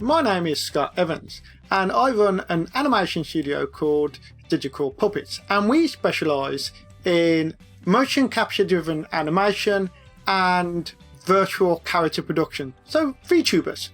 My name is Scott Evans and I run an animation studio called Digital Puppets, and we specialise in motion capture driven animation and virtual character production, so VTubers.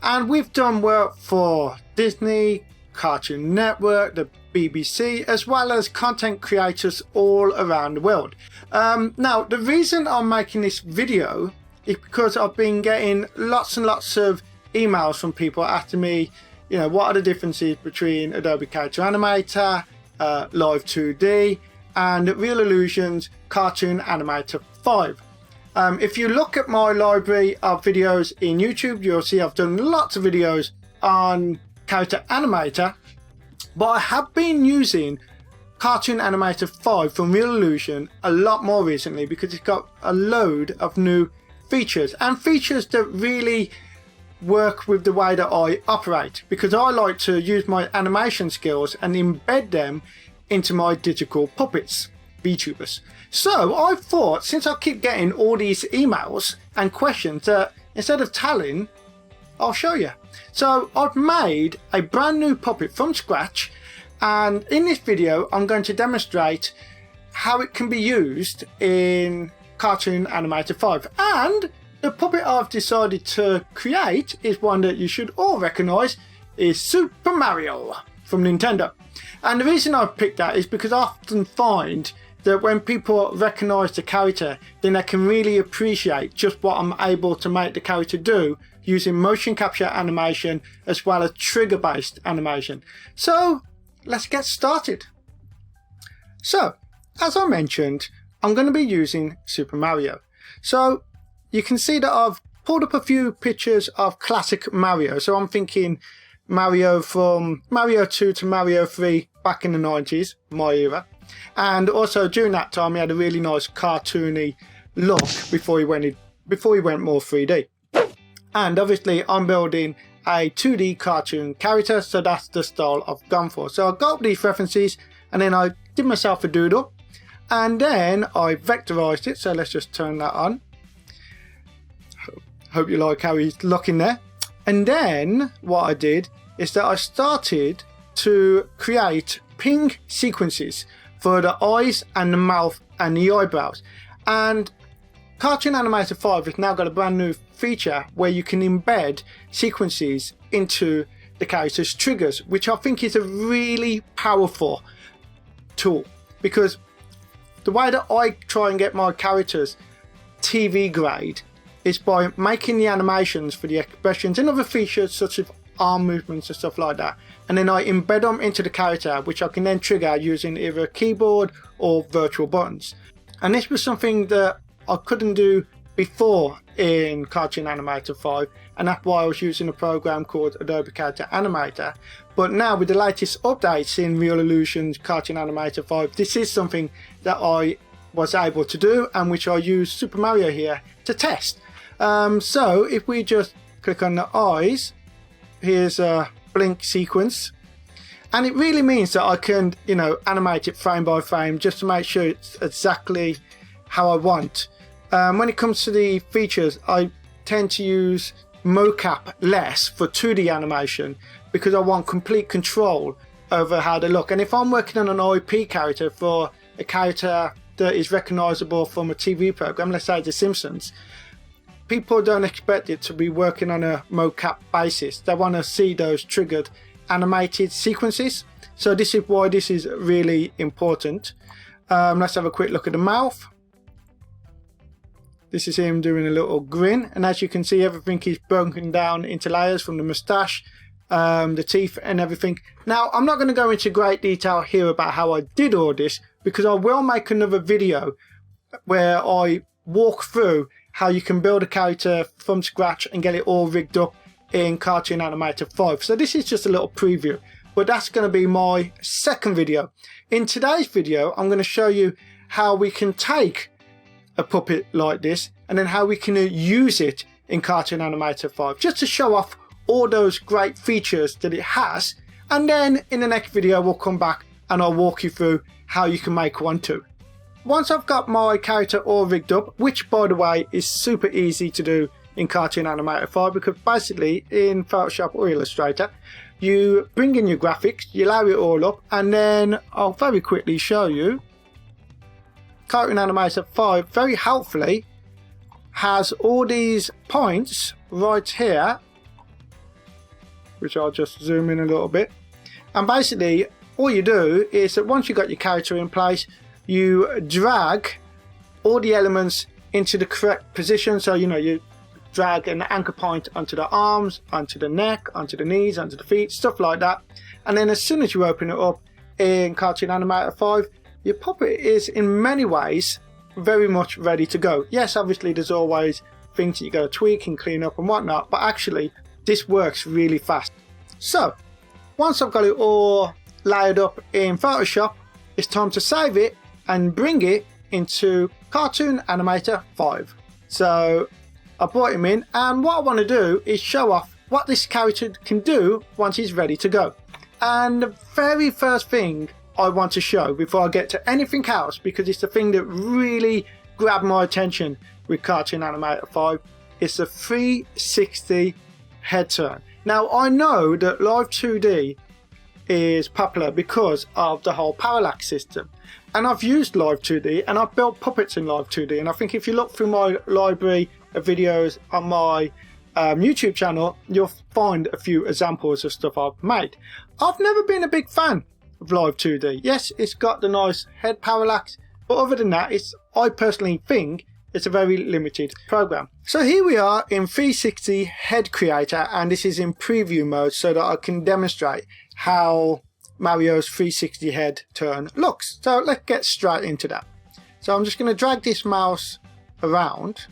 And we've done work for Disney, Cartoon Network, the BBC, as well as content creators all around the world. Now, the reason I'm making this video is because I've been getting lots and lots of emails from people asking me, what are the differences between Adobe Character Animator, Live 2D, and Reallusion's Cartoon Animator 5. If you look at my library of videos in YouTube, you'll see I've done lots of videos on Character Animator, but I have been using Cartoon Animator 5 from Reallusion a lot more recently because it's got a load of new features, and features that really work with the way that I operate, because I like to use my animation skills and embed them into my digital puppets, VTubers. So I thought, since I keep getting all these emails and questions, that instead of telling, I'll show you. So I've made a brand new puppet from scratch, and in this video I'm going to demonstrate how it can be used in Cartoon Animator 5. And the puppet I've decided to create is one that you should all recognise, is Super Mario from Nintendo. And the reason I've picked that is because I often find that when people recognise the character, then they can really appreciate just what I'm able to make the character do using motion capture animation as well as trigger based animation. So let's get started. So as I mentioned, I'm going to be using Super Mario. So you can see that I've pulled up a few pictures of classic Mario. So I'm thinking Mario from Mario 2 to Mario 3 back in the 90s, my era. And also during that time he had a really nice cartoony look before he went more 3D. And obviously I'm building a 2D cartoon character, so that's the style I've gone for. So I got these references and then I did myself a doodle and then I vectorized it. So let's just turn that on. Hope you like how he's looking there. And then what I did is that I started to create ping sequences for the eyes and the mouth and the eyebrows. And Cartoon Animator 5 has now got a brand new feature where you can embed sequences into the character's triggers, which I think is a really powerful tool, because the way that I try and get my characters TV grade is by making the animations for the expressions and other features such as arm movements and stuff like that, and then I embed them into the character, which I can then trigger using either a keyboard or virtual buttons. And this was something that I couldn't do before in Cartoon Animator 5, and that's why I was using a program called Adobe Character Animator. But now with the latest updates in Reallusion's Cartoon Animator 5, this is something that I was able to do, and which I use Super Mario here to test. So if we just click on the eyes, here's a blink sequence, and it really means that I can animate it frame by frame just to make sure it's exactly how I want. When it comes to the features, I tend to use mocap less for 2D animation because I want complete control over how they look. And if I'm working on an IP character for a character that is recognizable from a TV program, let's say The Simpsons, people don't expect it to be working on a mocap basis. They want to see those triggered animated sequences. So this is why this is really important. Let's have a quick look at the mouth. This is him doing a little grin, and as you can see, everything is broken down into layers, from the moustache, the teeth and everything. Now I'm not going to go into great detail here about how I did all this, because I will make another video where I walk through how you can build a character from scratch and get it all rigged up in Cartoon Animator 5. So this is just a little preview, but that's going to be my second video. In today's video, I'm going to show you how we can take a puppet like this and then how we can use it in Cartoon Animator 5, just to show off all those great features that it has. And then in the next video, we'll come back and I'll walk you through how you can make one too. Once I've got my character all rigged up, which by the way is super easy to do in Cartoon Animator 5, because basically in Photoshop or Illustrator you bring in your graphics, you load it all up, and then I'll very quickly show you. Cartoon Animator 5 very helpfully has all these points right here, which I'll just zoom in a little bit, and basically all you do is that once you've got your character in place, you drag all the elements into the correct position. So you drag an anchor point onto the arms, onto the neck, onto the knees, onto the feet, stuff like that, and then as soon as you open it up in Cartoon Animator 5, your puppet is in many ways very much ready to go. Yes, obviously there's always things that you got to tweak and clean up and whatnot, but actually this works really fast. So once I've got it all laid up in Photoshop, it's time to save it and bring it into Cartoon Animator 5. So I brought him in, and what I want to do is show off what this character can do once he's ready to go. And the very first thing I want to show before I get to anything else, because it's the thing that really grabbed my attention with Cartoon Animator 5, is the 360 head turn. Now I know that Live 2D is popular because of the whole parallax system, and I've used Live 2D and I've built puppets in Live 2D, and I think if you look through my library of videos on my YouTube channel, you'll find a few examples of stuff I've made. I've never been a big fan of Live 2D. Yes, it's got the nice head parallax, but other than that, I personally think it's a very limited program. So here we are in 360 Head Creator, and this is in preview mode so that I can demonstrate how Mario's 360 head turn looks. So let's get straight into that. So I'm just going to drag this mouse around,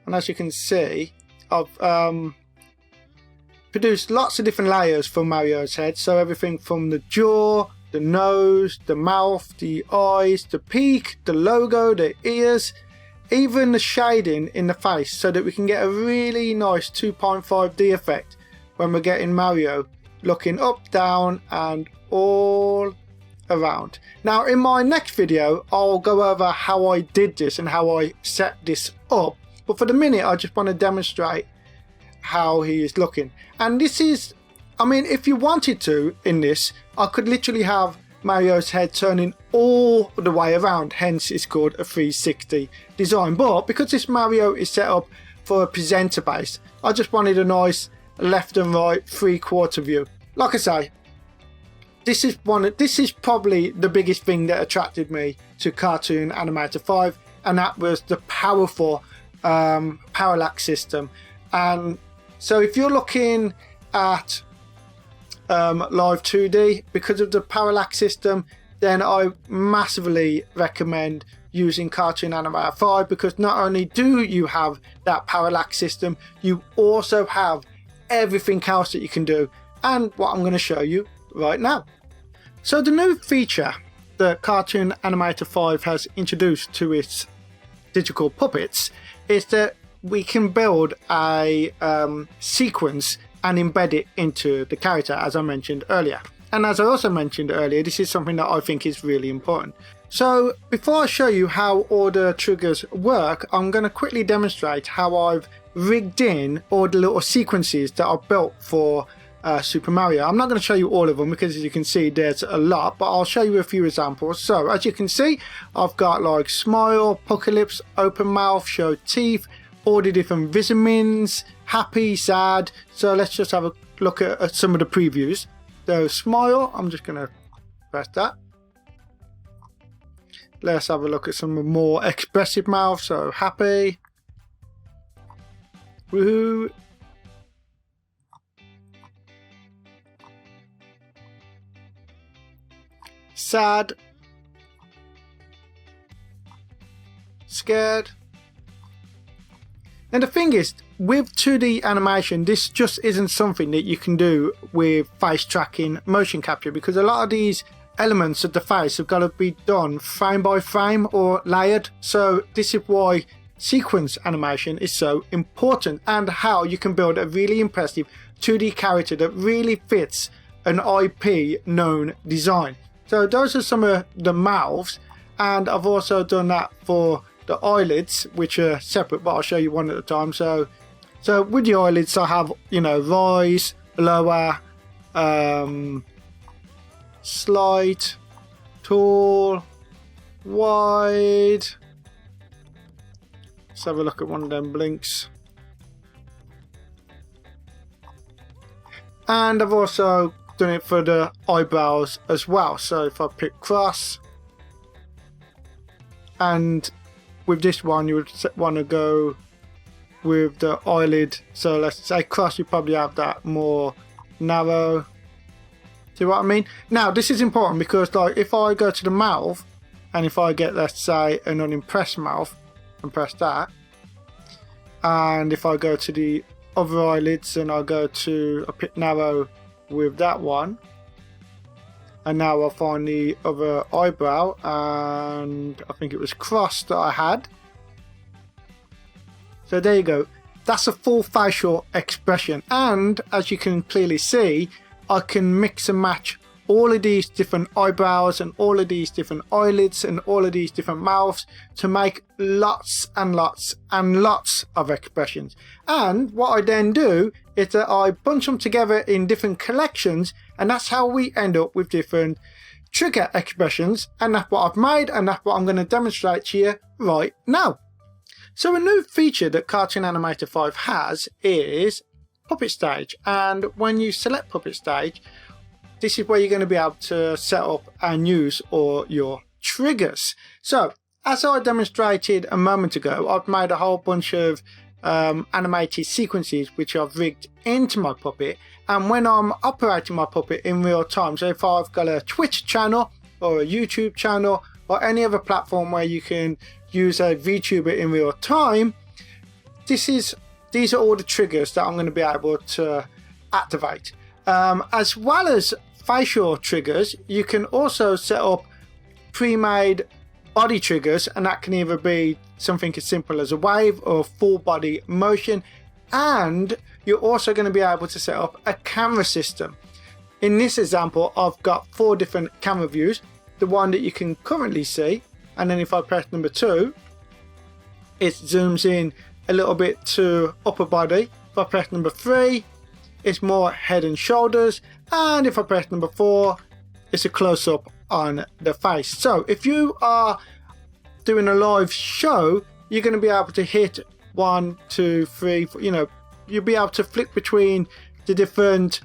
and as you can see, I've produced lots of different layers for Mario's head. So everything from the jaw, the nose, the mouth, the eyes, the peak, the logo, the ears, even the shading in the face, so that we can get a really nice 2.5D effect when we're getting Mario looking up, down and all around. Now in my next video I'll go over how I did this and how I set this up, but for the minute I just want to demonstrate how he is looking. And this is, I mean, if you wanted to in this, I could literally have Mario's head turning all the way around, hence it's called a 360 design. But because this Mario is set up for a presenter base, I just wanted a nice left and right 3/4 view. Like I say, this is probably the biggest thing that attracted me to Cartoon Animator 5, and that was the powerful parallax system. And so if you're looking at Live 2D, because of the parallax system, then I massively recommend using Cartoon Animator 5, because not only do you have that parallax system, you also have everything else that you can do, and what I'm going to show you right now. So the new feature that Cartoon Animator 5 has introduced to its digital puppets is that we can build a sequence and embed it into the character, as I mentioned earlier. And as I also mentioned earlier, this is something that I think is really important. So before I show you how all the triggers work, I'm going to quickly demonstrate how I've rigged in all the little sequences that I've built for Super Mario. I'm not going to show you all of them because, as you can see, there's a lot, but I'll show you a few examples. So as you can see, I've got like smile, pucker lips, open mouth, show teeth, all the different vitamins, happy, sad. So let's just have a look at some of the previews. So smile, I'm just going to press that. Let's have a look at some more expressive mouth. So happy, woohoo, sad, scared. And the thing is, with 2D animation, this just isn't something that you can do with face tracking motion capture, because a lot of these elements of the face have got to be done frame by frame or layered. So this is why sequence animation is so important, and how you can build a really impressive 2D character that really fits an IP known design. So those are some of the mouths, and I've also done that for the eyelids, which are separate, but I'll show you one at a time. So with the eyelids, I have, you know, rise, lower, slight, tall, wide. Let's have a look at one of them blinks. And I've also done it for the eyebrows as well. So if I pick cross, and with this one you would want to go with the eyelid. So let's say cross, you probably have that more narrow. See what I mean? Now this is important because, like, if I go to the mouth and if I get, let's say, an unimpressed mouth and press that, and if I go to the other eyelids and I go to a bit narrow with that one, and now I'll find the other eyebrow, and I think it was cross that I had. So there you go, that's a full facial expression, and as you can clearly see, I can mix and match all of these different eyebrows and all of these different eyelids and all of these different mouths to make lots and lots and lots of expressions. And what I then do is that I bunch them together in different collections, and that's how we end up with different trigger expressions, and that's what I've made, and that's what I'm going to demonstrate to you right now. So a new feature that Cartoon Animator 5 has is Puppet Stage, and when you select Puppet Stage, this is where you're going to be able to set up and use all your triggers. So as I demonstrated a moment ago, I've made a whole bunch of animated sequences which I've rigged into my puppet, and when I'm operating my puppet in real time, so if I've got a Twitch channel or a YouTube channel or any other platform where you can use a VTuber in real time, these are all the triggers that I'm going to be able to activate. As well as facial triggers, you can also set up pre-made body triggers, and that can either be something as simple as a wave or full body motion, and you're also going to be able to set up a camera system. In this example, I've got 4 different camera views, the one that you can currently see, and then if I press number 2, it zooms in a little bit to upper body. If I press number 3, it's more head and shoulders, and if I press number 4, it's a close-up on the face. So if you are doing a live show, you're going to be able to hit 1, 2, 3, you know, you'll be able to flip between the different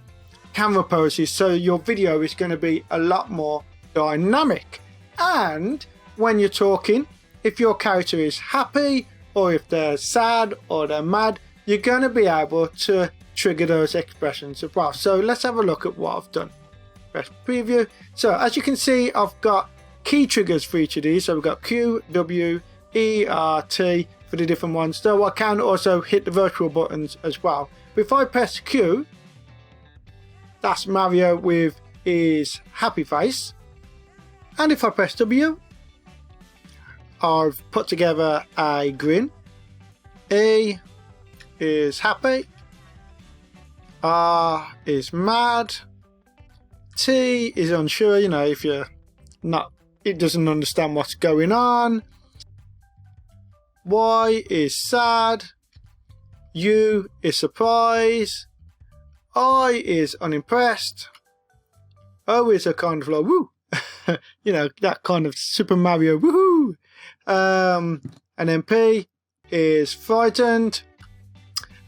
camera poses, so your video is going to be a lot more dynamic. And when you're talking, if your character is happy or if they're sad or they're mad, you're going to be able to trigger those expressions as well. So let's have a look at what I've done. Press preview. So as you can see, I've got key triggers for each of these. So we've got Q, W, E, R, T for the different ones. So I can also hit the virtual buttons as well. But if I press Q, that's Mario with his happy face. And if I press W, I've put together a grin. E is happy. R is mad. T is unsure, you know, if you're not, it doesn't understand what's going on. Y is sad. U is surprise. I is unimpressed. O is a kind of like woo. You know, that kind of Super Mario woohoo. And then P is frightened.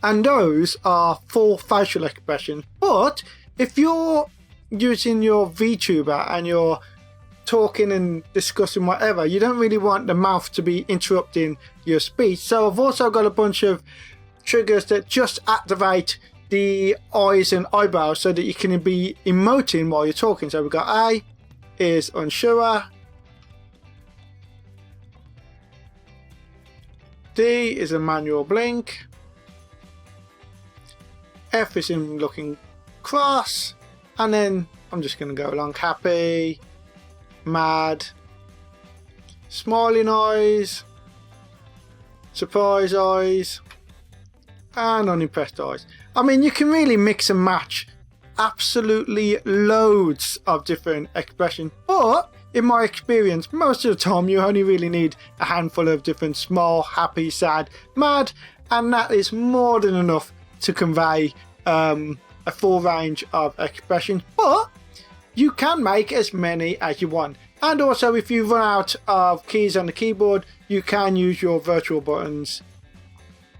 And those are full facial expressions. But if you're using your VTuber and you're talking and discussing whatever, you don't really want the mouth to be interrupting your speech. So I've also got a bunch of triggers that just activate the eyes and eyebrows so that you can be emoting while you're talking. So we've got A is unsure. D is a manual blink. F is him looking cross. And then I'm just going to go along happy, mad, smiling eyes, surprise eyes, and unimpressed eyes. I mean, you can really mix and match absolutely loads of different expressions, but in my experience, most of the time you only really need a handful of different smile, happy, sad, mad, and that is more than enough to convey a full range of expressions. But you can make as many as you want. And also, if you run out of keys on the keyboard, you can use your virtual buttons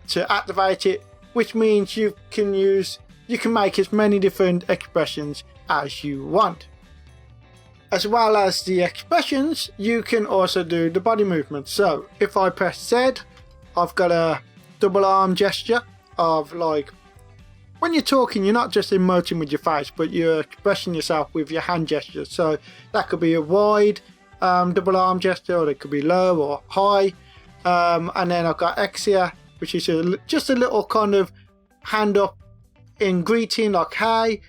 to activate it, which means you can make as many different expressions as you want. As well as the expressions, you can also do the body movement. So if I press Z, I've got a double arm gesture of, like, when you're talking, you're not just emoting with your face, but you're expressing yourself with your hand gestures. So that could be a wide double arm gesture, or it could be low or high. And then I've got X here, which is just a little kind of hand up in greeting, like hey.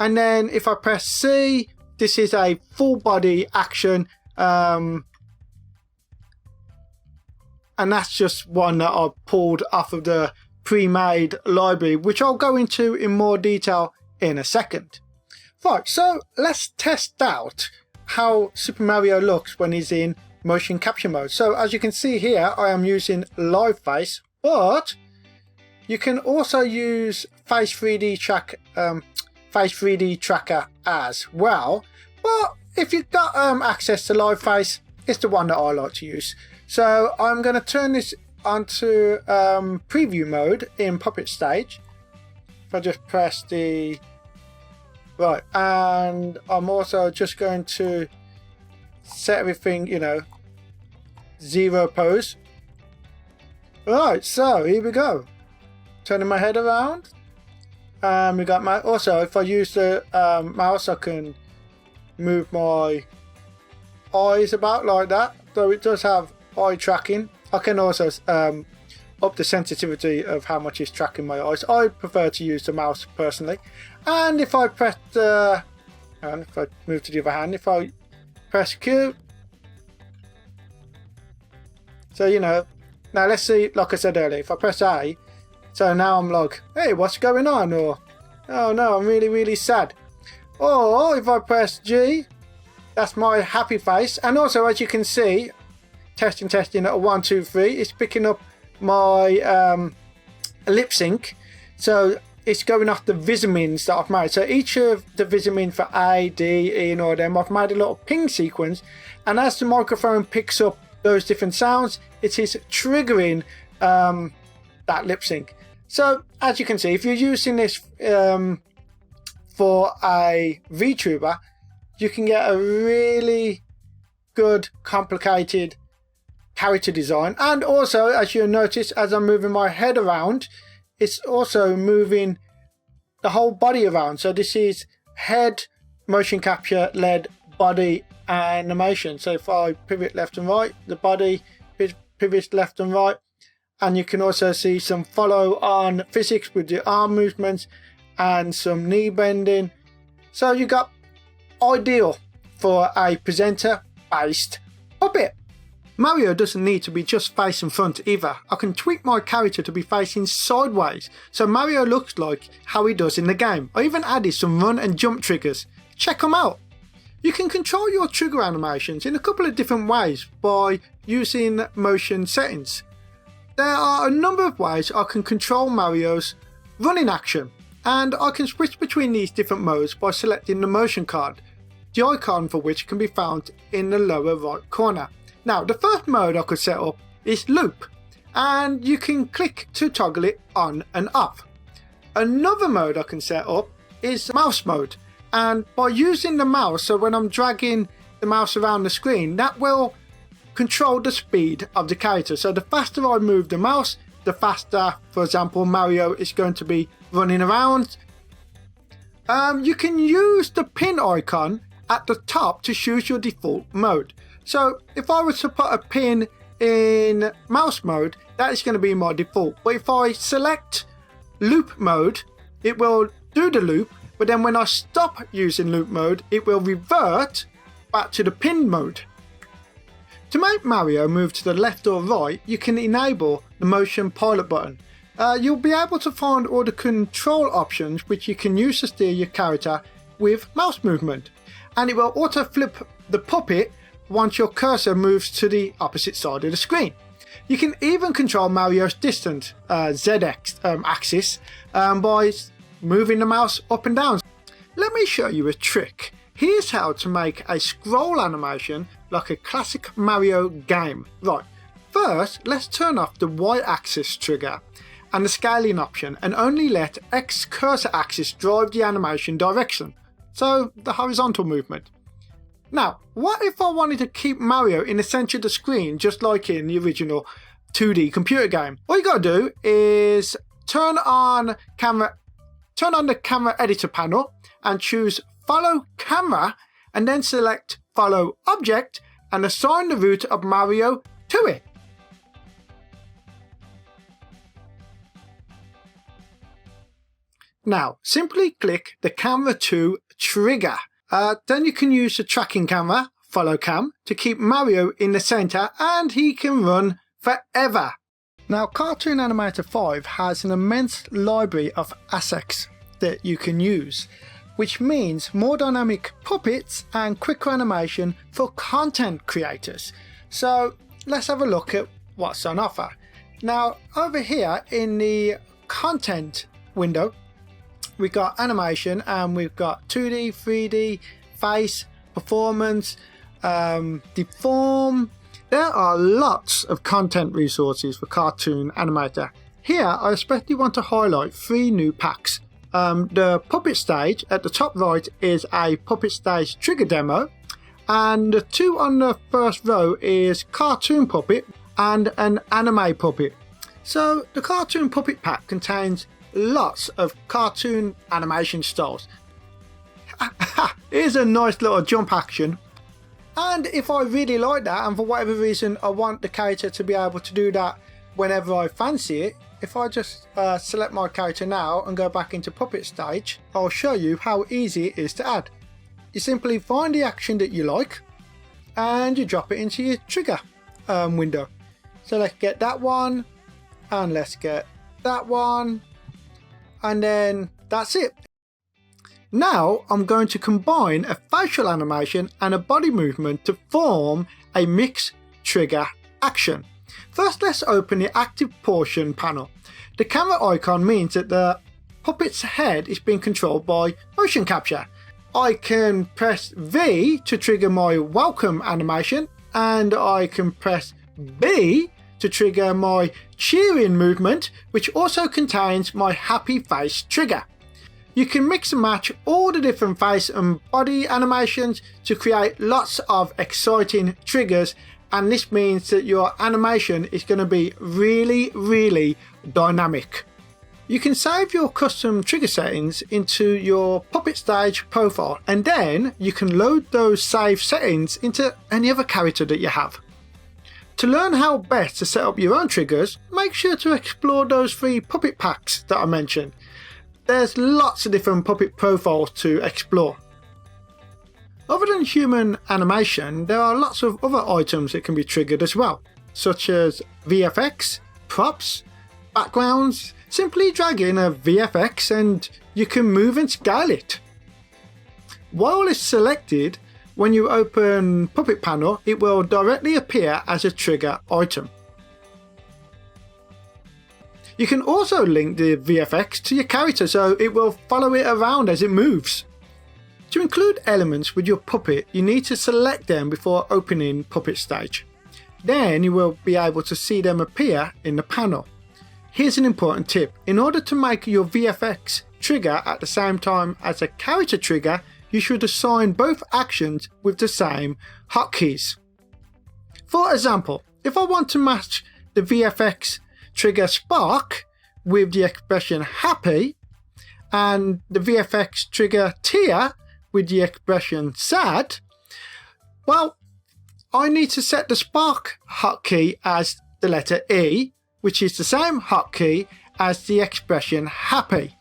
And then if I press C, this is a full body action. And that's just one that I pulled off of the pre-made library, which I'll go into in more detail in a second. Right, so let's test out how Super Mario looks when he's in motion capture mode. So as you can see here, I am using live face, but you can also use Face 3D Tracker as well. But if you've got access to live face, it's the one that I like to use. So I'm going to turn this onto preview mode in Puppet Stage. If I just press the right, and I'm also just going to set everything, you know, 0 pose. Right, so here we go. Turning my head around. We got my, also if I use the mouse, I can move my eyes about like that, though it does have eye tracking. I can also up the sensitivity of how much it's tracking my eyes. I prefer to use the mouse personally. And if I press and if I move to the other hand, if I press Q, so you know, now let's see, like I said earlier, if I press A, so now I'm like, hey, what's going on? Or, oh no, I'm really, really sad. Or if I press G, that's my happy face. And also, as you can see, testing at 1, 2, 3, it's picking up my lip sync. So it's going off the visamins that I've made. So each of the visamin for A, D, E and all of them, I've made a little ping sequence. And as the microphone picks up those different sounds, it is triggering that lip sync. So as you can see, if you're using this for a VTuber, you can get a really good, complicated character design. And also, as you'll notice, as I'm moving my head around, it's also moving the whole body around. So this is head motion capture led body animation. So if I pivot left and right, the body pivots left and right. And you can also see some follow on physics with the arm movements and some knee bending. So you got ideal for a presenter based puppet. Mario doesn't need to be just facing front either. I can tweak my character to be facing sideways, so Mario looks like how he does in the game. I even added some run and jump triggers. Check them out. You can control your trigger animations in a couple of different ways by using motion settings. There are a number of ways I can control Mario's running action, and I can switch between these different modes by selecting the motion card, the icon for which can be found in the lower right corner. Now, the first mode I could set up is loop, and you can click to toggle it on and off. Another mode I can set up is mouse mode, and by using the mouse, so when I'm dragging the mouse around the screen, that will control the speed of the character. So the faster I move the mouse, the faster, for example, Mario is going to be running around. You can use the pin icon at the top to choose your default mode. So if I was to put a pin in mouse mode, that is going to be my default. But if I select loop mode, it will do the loop, but then when I stop using loop mode, it will revert back to the pin mode. To make Mario move to the left or right, you can enable the motion pilot button. You'll be able to find all the control options which you can use to steer your character with mouse movement, and it will auto flip the puppet once your cursor moves to the opposite side of the screen. You can even control Mario's distant axis by moving the mouse up and down. Let me show you a trick. Here's how to make a scroll animation like a classic Mario game. Right, first let's turn off the Y-axis trigger and the scaling option and only let X cursor axis drive the animation direction, so the horizontal movement. Now, what if I wanted to keep Mario in the center of the screen just like in the original 2D computer game? All you gotta do is turn on the camera editor panel and choose follow camera, and then select follow object and assign the route of Mario to it. Now simply click the camera to trigger. Then you can use the tracking camera, follow cam, to keep Mario in the center and he can run forever. Now Cartoon Animator 5 has an immense library of assets that you can use, which means more dynamic puppets and quicker animation for content creators. So let's have a look at what's on offer. Now over here in the content window, we've got animation and we've got 2D, 3D, face, performance, deform. There are lots of content resources for Cartoon Animator. Here I especially want to highlight 3 new packs. The puppet stage at the top right is a puppet stage trigger demo, and the 2 on the first row is cartoon puppet and an anime puppet. So the cartoon puppet pack contains lots of cartoon animation styles. Here's a nice little jump action, and if I really like that and for whatever reason I want the character to be able to do that whenever I fancy it, if I just select my character now and go back into puppet stage, I'll show you how easy it is to add. You simply find the action that you like and you drop it into your trigger window. So let's get that one, and let's get that one, and then that's it. Now I'm going to combine a facial animation and a body movement to form a mixed trigger action. First, let's open the active portion panel. The camera icon means that the puppet's head is being controlled by motion capture. I can press V to trigger my welcome animation, and I can press B to trigger my cheering movement, which also contains my happy face trigger. You can mix and match all the different face and body animations to create lots of exciting triggers, and this means that your animation is going to be really dynamic. You can save your custom trigger settings into your puppet stage profile, and then you can load those saved settings into any other character that you have. To learn how best to set up your own triggers, make sure to explore those 3 puppet packs that I mentioned. There's lots of different puppet profiles to explore. Other than human animation, there are lots of other items that can be triggered as well, such as VFX, props, backgrounds. Simply drag in a VFX and you can move and scale it. While it's selected, when you open Puppet Panel, it will directly appear as a trigger item. You can also link the VFX to your character so it will follow it around as it moves. To include elements with your puppet, you need to select them before opening Puppet Stage. Then you will be able to see them appear in the panel. Here's an important tip. In order to make your VFX trigger at the same time as a character trigger, you should assign both actions with the same hotkeys. For example, if I want to match the VFX trigger spark with the expression happy and the VFX trigger tear with the expression sad, well, I need to set the spark hotkey as the letter E, which is the same hotkey as the expression happy.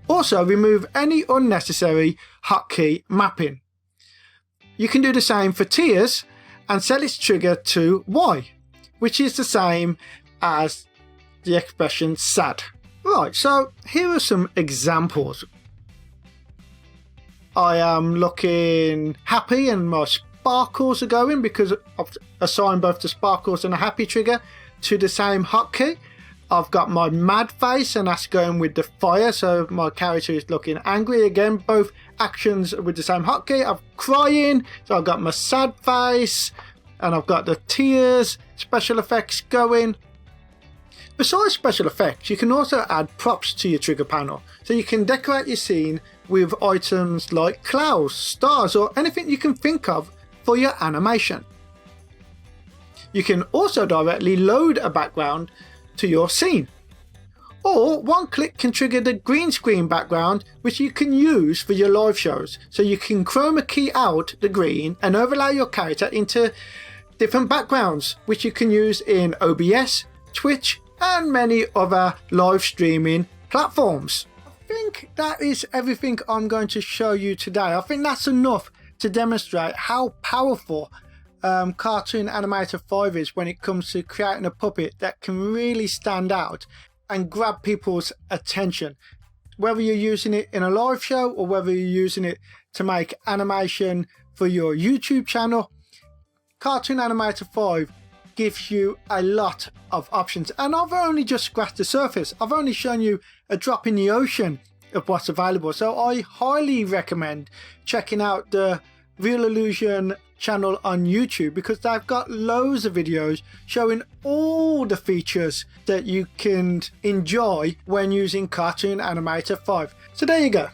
Also, remove any unnecessary hotkey mapping. You can do the same for tears and set its trigger to Y, which is the same as the expression sad. Right, so here are some examples. I am looking happy and my sparkles are going because I've assigned both the sparkles and the happy trigger to the same hotkey. I've got my mad face and that's going with the fire, so my character is looking angry again, both actions with the same hotkey. I'm crying, so I've got my sad face and I've got the tears special effects going. Besides special effects, you can also add props to your trigger panel, so you can decorate your scene with items like clouds, stars, or anything you can think of for your animation. You can also directly load a background to your scene, or one click can trigger the green screen background, which you can use for your live shows. So you can chroma key out the green and overlay your character into different backgrounds, which you can use in OBS, Twitch, and many other live streaming platforms. I think that is everything I'm going to show you today. I think that's enough to demonstrate how powerful Cartoon Animator 5 is when it comes to creating a puppet that can really stand out and grab people's attention. Whether you're using it in a live show or whether you're using it to make animation for your YouTube channel, Cartoon Animator 5 gives you a lot of options, and I've only just scratched the surface. I've only shown you a drop in the ocean of what's available, so I highly recommend checking out the Reallusion channel on YouTube, because they've got loads of videos showing all the features that you can enjoy when using Cartoon Animator 5. So there you go.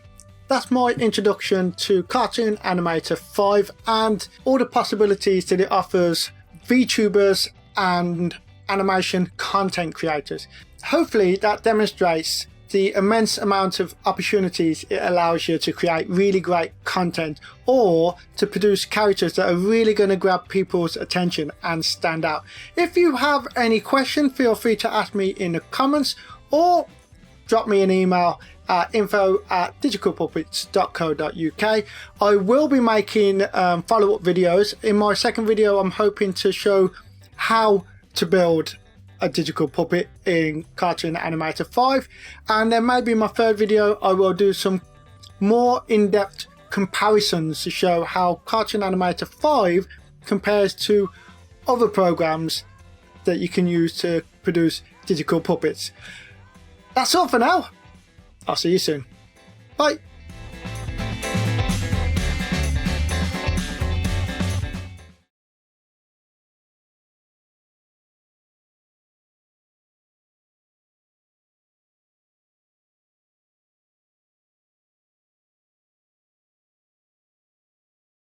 That's my introduction to Cartoon Animator 5 and all the possibilities that it offers VTubers and animation content creators. Hopefully that demonstrates the immense amount of opportunities it allows you to create really great content, or to produce characters that are really going to grab people's attention and stand out. If you have any question, feel free to ask me in the comments or drop me an email at info@digicalpuppets.co.uk. I will be making follow-up videos. In my second video, I'm hoping to show how to build a digital puppet in Cartoon Animator 5, and then maybe in my third video I will do some more in-depth comparisons to show how Cartoon Animator 5 compares to other programs that you can use to produce digital puppets. That's all for now. I'll see you soon. Bye.